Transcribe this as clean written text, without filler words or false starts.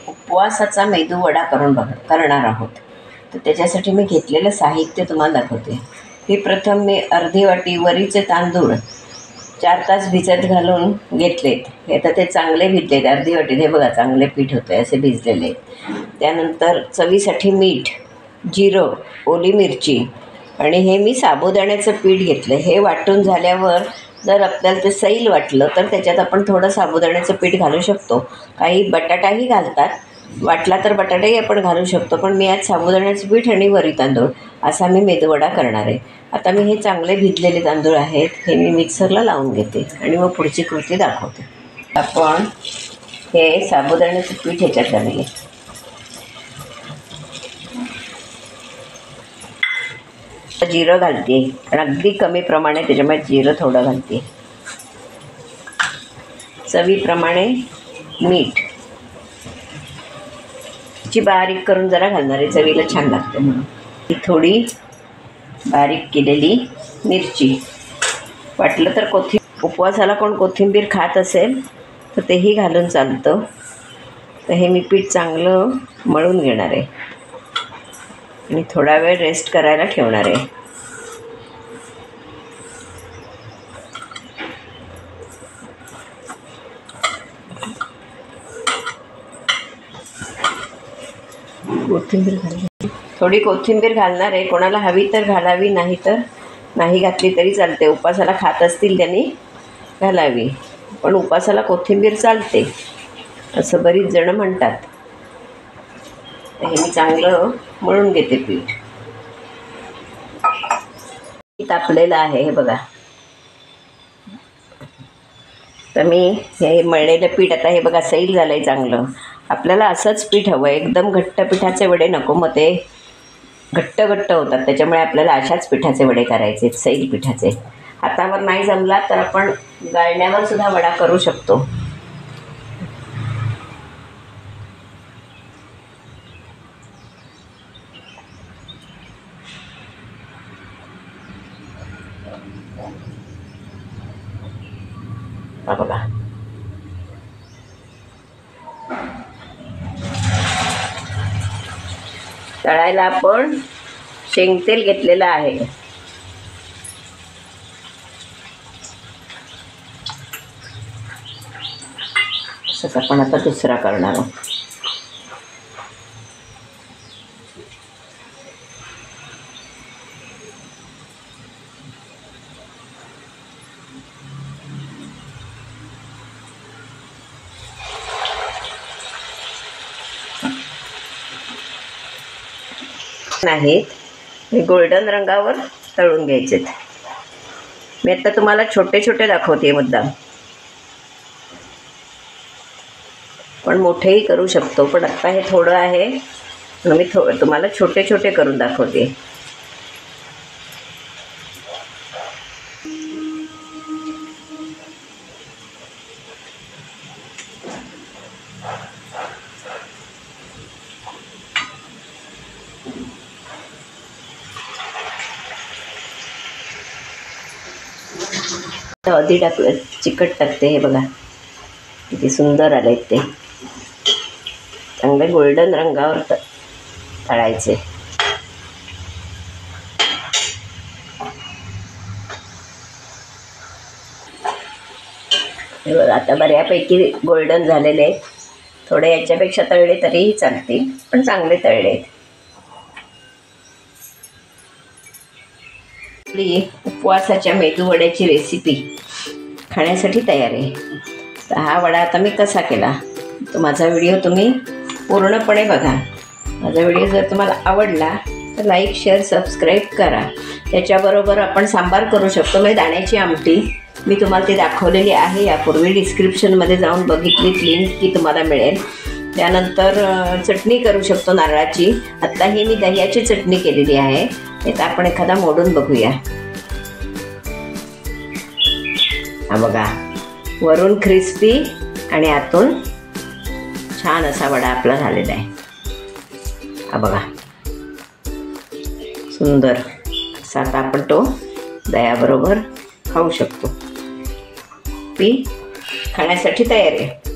उपवासाचा मेदू वडा करणार आहोत। तर त्याच्यासाठी मी घेतलेलं साहित्य तुम्हाला दाखवते। हे प्रथम मी अर्धी वाटी वरीचे तांदूळ 4 तास भिजत घालून घेतलेत। हे आता ते चांगले भिजलेत, अर्धी वाटी हे बघा चांगले पीठ होते असे भिजलेले। त्यानंतर चवीसाठी मीठ, जिरं, ओली मिरची आणि हे मी साबुदाण्याचं पीठ घेतलं। हे वाटून झाल्यावर जर आपल्याला ते सैल वाटलं तर त्याच्यात आपण थोडं साबुदाण्याचं पीठ घालू शकतो। काही बटाटाही घालतात, वाटला तर बटाटाही आपण घालू शकतो, पण मी आज साबुदाण्याचं पीठ आणि वरी तांदूळ असा मी मेदूवडा करणार आहे। आता मी हे चांगले भिजलेले तांदूळ आहेत, हे मी मिक्सरला लावून घेते आणि मग पुढची कृती दाखवते। आपण हे साबुदाण्याचं पीठ ह्याच्यात घालूया। जिरं घालते आणि अगदी कमी प्रमाणे, त्याच्यामुळे जिरं थोडं घालते। चवीप्रमाणे मीठ, ची बारीक करून जरा घालणार आहे, चवीला छान लागते म्हणून। ही थोडी बारीक केलेली मिरची, वाटलं तर उपवासाला कोण कोथिंबीर खात असेल तर तेही घालून चालतं। तर हे मी पीठ चांगलं मळून घेणार आहे आणि थोडा वेळ रेस्ट करायला ठेवणार आहे। कोथिंबीर घालणार, थोडी कोथिंबीर घालणार आहे। कोणाला हवी तर घालावी, नाही तर नाही घातली तरी चालते। उपवासाला खात असतील त्यांनी घालावी, पण उपवासाला कोथिंबीर चालते असं बरीच जण म्हणतात। हे मी चांगलं मळून घेते पीठ। तापलेलं आहे हे बघा। तर मी हे मळलेलं पीठ आता हे बघा सैल झालंय चांगलं। आपल्याला असंच पीठ हवं, एकदम घट्ट पिठाचे वडे नको, मग ते घट्ट होतात। त्याच्यामुळे आपल्याला अशाच पिठाचे वडे करायचे, सैल पिठाचे। हातावर नाही जमला तर आपण गाळण्यावर सुद्धा वडा करू शकतो। बघा तळायला आपण शेंगतेल घेतलेलं आहे। असंच आपण आता दुसरा करणार आहोत। आहेत हे गोल्डन रंगावर तळून घ्यायचे। मी आता तुम्हाला छोटे छोटे दाखवते मुद्दाम, पण मोठेही करू शकतो, पण आता हे थोडं आहे मी तुम्हाला छोटे छोटे करून दाखवते। हळदी टाकलं, चिकट टाकते, हे बघा किती सुंदर आले ते। चांगले गोल्डन रंगावर तळायचे। हे बघा आता बऱ्यापैकी गोल्डन झालेले आहेत। थोडे याच्यापेक्षा तळले तरीही चालतील, पण चांगले तळले आहेत। उपवासाच्या मेदू वड्याची रेसिपी खाण्यासाठी तयार आहे। तर हा वडा आता मी कसा केला, तो माझा व्हिडिओ तुम्ही पूर्णपणे बघा। माझा व्हिडिओ जर तुम्हाला आवडला तर लाईक, शेअर, सबस्क्राईब करा। त्याच्याबरोबर आपण सांबार करू शकतो, म्हणजे दाण्याची आमटी मी तुम्हाला ती दाखवलेली आहे यापूर्वी, डिस्क्रिप्शनमध्ये जाऊन बघितलीत लिंक की तुम्हाला मिळेल। त्यानंतर चटणी करू शकतो नारळाची। आत्ता ही मी दह्याची चटणी केलेली आहे, तर आपण एखादा मोडून बघूया। हा बघा, वरून क्रिस्पी आणि आतून छान असा वडा आपला झालेला आहे। हा बघा सुंदर असा, आता आपण तो दह्याबरोबर खाऊ शकतो। खाण्यासाठी तयार आहे।